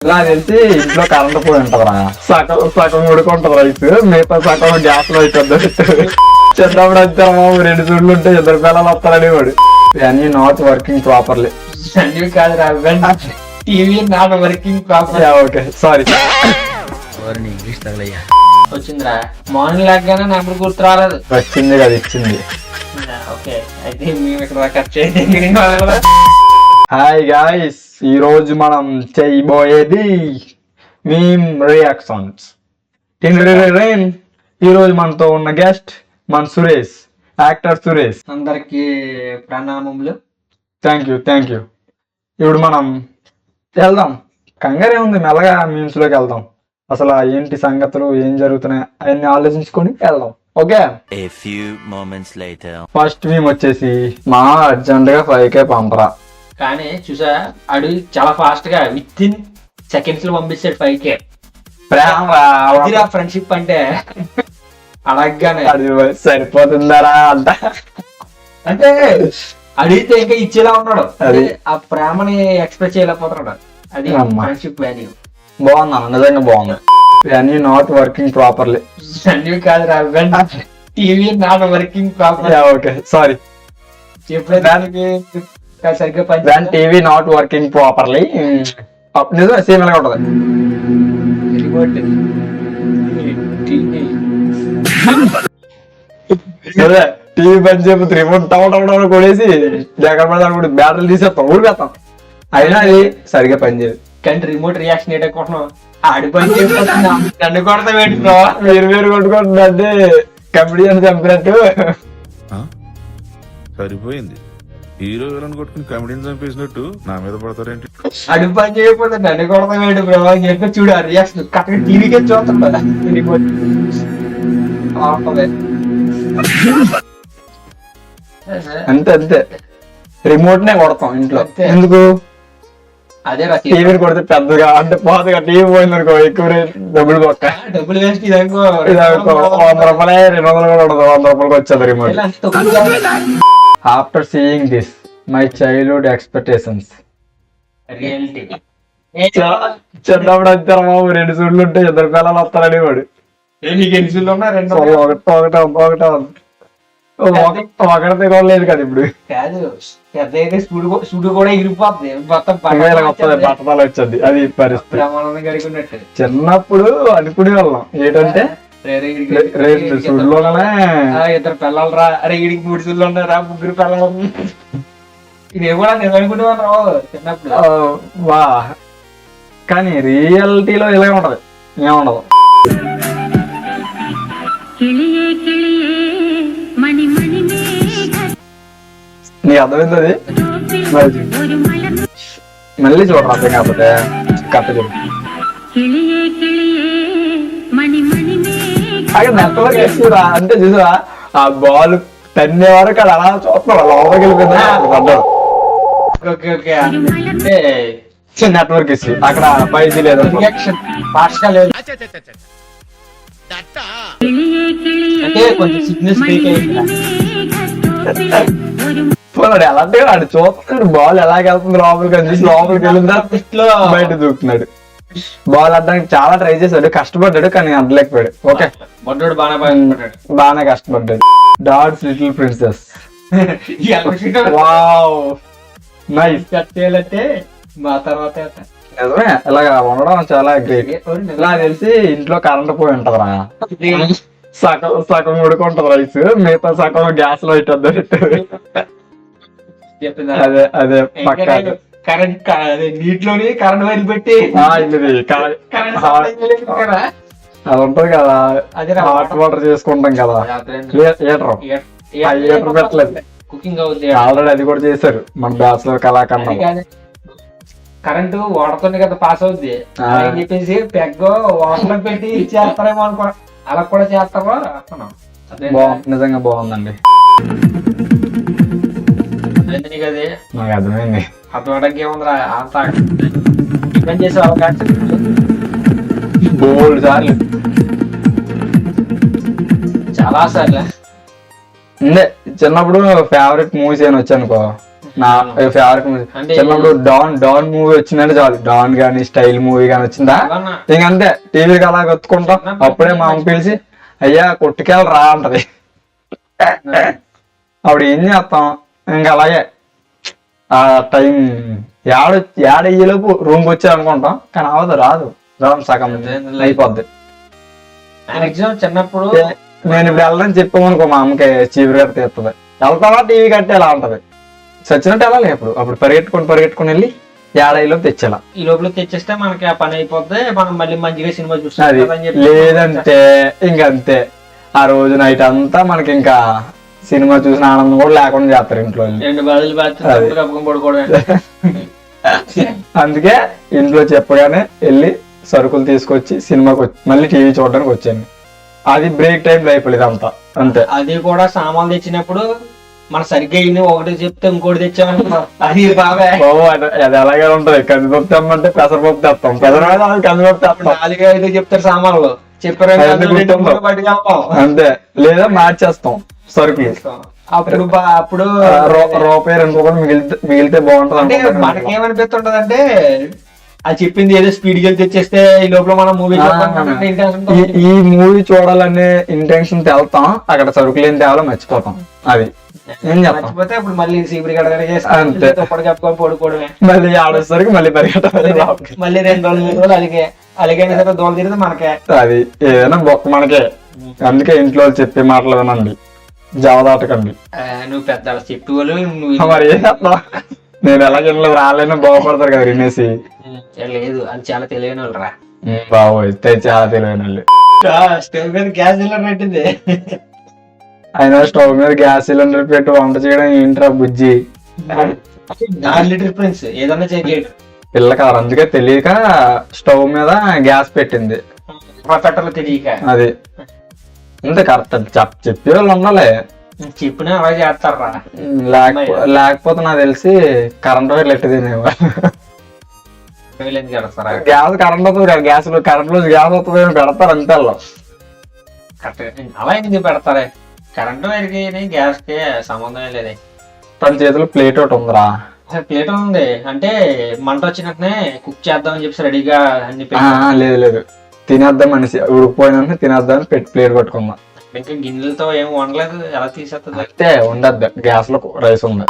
ఇలా తెలిసి ఇంట్లో కరెంట్ పోయి ఉంటదిరా, సగం సగం ఉడుకుంటది రైస్, మిగతా సగం గ్యాస్ లో అవుతుంది. చిన్నప్పుడు వచ్చామా 2 చూడ్లు ఉంటే 2 పిల్లలు వస్తారని వాడు. అన్ని నాట్ వర్కింగ్ ప్రాపర్లీ. అన్ని కాదు TV not working proper. Okay sorry. English తగలయ్యా. వచ్చిందిరా మార్నింగ్ లాగానే నాకు గుర్తు రాలేదు. వచ్చింది కదా ఇచ్చింది. ఓకే అయితే మేము ఇక్కడ కట్ చేయండి. హాయ్ గాయ్స్, ఈ రోజు మనం చేయబోయేది మీమ్ రియాక్షన్స్. ఈ రోజు మనతో ఉన్న గెస్ట్ మన సురేష్, యాక్టర్ సురేష్. అందరికి ప్రణామములు. Thank you. ఇప్పుడు మనం వెళ్దాం, కంగారే ఉంది, మెల్లగా మీమ్స్ లోకి వెళ్దాం. అసలు ఏంటి సంగతులు, ఏం జరుగుతున్నాయి అవన్నీ ఆలోచించుకొని వెళ్దాం. ఓకే. ఫస్ట్ మేము వచ్చేసి మా అర్జెంట్ గా 5K పంపరా. కానీ చూసా అడు చాలా ఫాస్ట్ గా విత్ ఇన్ సెకండ్స్ లో పంపిస్తాడు 5K. ఫ్రెండ్షిప్ అంటే అడగగానే సరిపోతుందరా అంట. అంటే అడిగితే ఇంకా ఇచ్చేలా ఉన్నాడు, అది ఆ ప్రేమని ఎక్స్ప్రెస్ చేయలేకపోతున్నాడు. అది ఫ్రెండ్షిప్ వాల్యూ. బాగుందా? నిజంగా బాగుంది. అన్ని నాట్ వర్కింగ్ ప్రాపర్లీ. అన్ని కాదు TV not working proper. Okay sorry. ఎప్పుడైతే దానికి సరిగ్గా పని టీవీ నాట్ వర్కింగ్ ప్రాపర్లీ. నిజమే, సేమ్ ఇలాగే ఉంటది. టీవీ పని చెప్పి రిమోట్ టవటం కొడేసి దగ్గర పడి బ్యాటరీలు తీసేస్తాం, ఊరికేస్తాం. అయినా అది సరిగ్గా పని చేయదు. కానీ రిమోట్ రియాక్షన్ ఏంటనుకుంటున్నాం, ఆడి పని చేయకపోతున్నా నన్ను కొడతా పెట్టుకో. మీరు కొట్టుకుంటుందంటే కమెడియన్ చంపినట్టు సరిపోయింది. హీరో విలన్ కొట్టుకుని కమెడియన్ చంపేసినట్టు నా మీద పడతారేంటి? అడుగు పని చేయకపోతే నన్ను కొడతా వేడు బ్రో అని చెప్పి చూడు ఆ రియాక్షన్ కరెక్ట్ టీవీకే చూస్తుంటా. అంతే రిమోట్ నే కొడతాం ఇంట్లో. ఎందుకు? అదే టీవీని కొడితే పెద్దగా అంటే పోతగా టీవీ పోయింది అనుకో, ఎక్కువ డబ్బులు పక్క డబ్బులు వేస్ట్. ఇదనుకో 100 రూపాయలు 200 కూడా ఉండదు, 100 రూపాయలకి వచ్చేది remote. After seeing this my childhood expectations. Reality చిన్నప్పుడు వచ్చారమ్మా 2 చూడ్లు ఉంటే 2 పిల్లలు వస్తారని వాడు. నీకు ఎన్ని చూళ్ళు ఉన్నా? 2 ఒకటి తిరగలేదు కదా ఇప్పుడు. కాదు పెద్ద అయితే స్టూడియో కూడా ఎగిరిపోతుంది మొత్తం బట్టలు వచ్చేది. అది పరిస్థితి. ప్రమాణం కడుకున్నట్టు. చిన్నప్పుడు అనుకునే వాళ్ళం ఏంటంటే 2 చూడ్లోనే 2 పిల్లలు రా, అరే వీడికి 3 చూళ్ళు ఉన్నారా, 3 పిల్లలు. ఇదే కూడా నేను అనుకునేవాళ్ళు రావు చిన్నప్పుడు. వా, కానీ రియాలిటీలో ఇలాగే ఉంటది, ఏముండదు. నీకు అర్థమైంది అది? మళ్ళీ చూడరా, అర్థం కాకపోతే కరెక్ట్ చూడు. నెట్వర్క్ ఎక్కువరా అంటే చూసారా, ఆ బాల్ తన్నే వరకు అది అలా చూస్తున్నాడు, లోపలికి వెళ్ళిపోయిందా నెట్వర్క్ ఇష్యూ. అక్కడ 5G లేదు, రియాక్షన్ ఫాస్ట్ గా లేదు అంటే కొంచెం సిగ్నల్స్ బ్రేక్ అయ్యింది. అలాంటి వాడు చూస్తున్నాడు బాల్ ఎలాగెళ్తుంది లోపలికి, లోపలికి వెళ్ళిందా బయట దూకుతున్నాడు. బాల్ అడ్డానికి చాలా ట్రై చేశాడు, కష్టపడ్డాడు, కానీ అడ్డలేకపోయాడు. ఓకే, బాగానే కష్టపడ్డాడు. Dad's little princess. Wow, nice. Cut చేయాలంటే మా తర్వాత నిజమే, ఇలాగా ఉండడం చాలా గ్రేట్. ఇలా తెలిసి ఇంట్లో కరెంట్ పోయి ఉంటదిరా, సగం ఉడుకుంటది రైస్, మిగతా సగం గ్యాస్ లో అవుతుంది. అదే పక్క కరెంట్ నీటిలోని కరెంట్ వైర్ పెట్టి అది ఉంటది కదా, హాట్ వాటర్ చేసుకుంటాం కదా, హీటర్ పెట్టలేదు. కుకింగ్ అవుతుంది ఆల్రెడీ, అది కూడా చేశారు మన బ్యాచులర్ కళాఖండం. కరెంటు వాటర్తోనే కదా పాస్ అవుద్ది అని చెప్పేసి పెగ్గ వాటర్ పెట్టి చేస్తారేమో అనుకో, అలా కూడా చేస్తారో అనుకున్నాం. నిజంగా బాగుందండి, నాకు అర్థమైంది. అర్థమవడానికి ఏముందిరా, అంత పని చేసే అవకాశం బోల్డ్ సార్లు, చాలా సార్లు. చిన్నప్పుడు ఫేవరెట్ మూవీస్ అని వచ్చానుకో, నా ఫేవరెట్ మూవీ. అంటే చిన్నప్పుడు డాన్ మూవీ వచ్చిందంటే చాలు, డాన్ గానీ స్టైల్ మూవీ గానీ వచ్చిందా అలానా? ఇంకంతే, టీవీకి అలా కొత్తుకుంటాం. అప్పుడే మా అమ్మ పిలిచి అయ్యా కొట్టుకెళ్ళి రా అంటది. అప్పుడు ఏం చేస్తాం ఇంకా అలాగే ఆ టైం ఏడయ్యేలోపు రూమ్కి వచ్చి అనుకుంటాం, కానీ రాదు సగం అయిపోద్ది. మాక్సిమం చిన్నప్పుడు నేను ఇప్పుడు వెళ్ళని చెప్పామనుకో మా అమ్మకి చీపురు కట్టి తీస్తుంది, వెళ్తావా టీవీ కట్టి ఎలా ఉంటది, సచ్చినట్టు వెళ్ళాలి. అప్పుడు పరిగెట్టుకుని వెళ్ళి ఏడయ్యేలోపు తెచ్చేలా. ఈ లోపల తెచ్చేస్తే మనకి ఆ పని అయిపోద్ది, మనం మళ్ళీ మంచిగా సినిమా అది చూస్తాం. లేదంటే ఇంకంతే, ఆ రోజు నైట్ అంతా మనకి ఇంకా సినిమా చూసిన ఆనందం కూడా లేకుండా చేస్తారు ఇంట్లో వాళ్ళు. 2 బాధలు బాధ్యత కప్పుకొని పడుకోవడమే. అందుకే ఇంట్లో చెప్పగానే వెళ్ళి సరుకులు తీసుకొచ్చి సినిమాకి మళ్ళీ టీవీ చూడడానికి వచ్చాను. అది బ్రేక్ టైం అయిపోలేదు అంతా అంతే. అది కూడా సామాన్లు తెచ్చినప్పుడు మన సరిగ్గా ఇన్ని ఒకటి చెప్తే ఇంకోటి తెచ్చామనుకో అది బాగా బాబు అది అలాగే ఉంటది. కందిపప్పు తెమ్మంటే పెసరపప్పు తెస్తాం, పెసరపప్పు కందిపప్పు తెస్తాం, 4-5 చెప్తారు సామాన్లు చెప్పారు పట్టుకెళ్తాం అంతే. లేదా మార్చేస్తాం సరుకులు. అప్పుడు అప్పుడు రూపాయి 2 రూపాయలు మిగిలితే బాగుంటది అంటే అనుకుంటాను. మనకేమనిపిస్తుంటది అంటే అది చెప్పింది ఏదో స్పీడ్ గా తెచ్చేస్తే ఈ లోపల మనం మూవీ ఈ మూవీ చూడాలనే ఇంటెన్షన్ వెళ్తాం, అక్కడ సరుకులు ఏం తేవాలో మర్చిపోతాం. అది ఏం చెప్తాం, మర్చిపోతే ఇప్పుడు మళ్ళీ సీపురి గడగడ అంతే. చెప్పుకొని పడుకోవడమే. మళ్ళీ ఆడేసరికి మళ్ళీ పరిగెట్టాలి. మళ్ళీ 2 రోజులు 3 రోజులు అలిగే సరే దోలు తిరిగితే మనకే అది ఏదైనా బొక్క మనకే. అందుకే ఇంట్లో చెప్పే మాటలు వినండి, జవదాటకండి. నువ్వు పెద్ద చెప్పేవాళ్ళు నువ్వు మరి ఏం చెప్తాం, నేను ఎలాగెళ్ళి రాలేనో బాగుపడతారు కదా వినేసి. లేదు అది చాలా తెలియని వాళ్ళు రా. బాబోయ్ చాలా తెలియని వాళ్ళు. స్టవ్ మీద గ్యాస్ సిలిండర్ పెట్టింది, అయినా స్టవ్ మీద గ్యాస్ సిలిండర్ పెట్టి వంట చేయడం ఏంట్రా బుజ్జి. 4 లీటర్ ప్రిన్స్ ఏదన్నా చేయలేడు పిల్ల కాదు, అందుకే తెలియక స్టవ్ మీద గ్యాస్ పెట్టింది. పెట్టలో తెలియక. అది అంతే కరెక్ట్. చెప్పే వాళ్ళు ఉండాలి, చెప్పినా అలా చేస్తారా. లేకపోతే నాకు తెలిసి కరెంట్ వైర్లు ఎట్టి తినేవా. చేస్తారా గ్యాస్ కరెంట్ అవుతుంది కదా, కరెంట్ లో గ్యాస్ అవుతుంది పెడతారు అంతే. అలా ఎందుకు పెడతారే, కరెంటు వైర్కి గ్యాస్ కి సంబంధమే లేదే. తన చేతిలో ప్లేట్ ఒకటి ఉందిరా. ప్లేట్ ఉంది అంటే మంట వచ్చినట్టునే కుక్ చేద్దామని చెప్పి రెడీగా అన్ని లేదు తినేద్దాం మనిషి ఉడికిపోయిన తినేద్దామని పెట్టి ప్లేట్ పట్టుకుందాం. ఇంకా గిన్నెలతో ఏం వండలేదు, ఎలా తీసేస్తుంది అయితే ఉండద్దు, గ్యాస్ లో రైస్ ఉంది.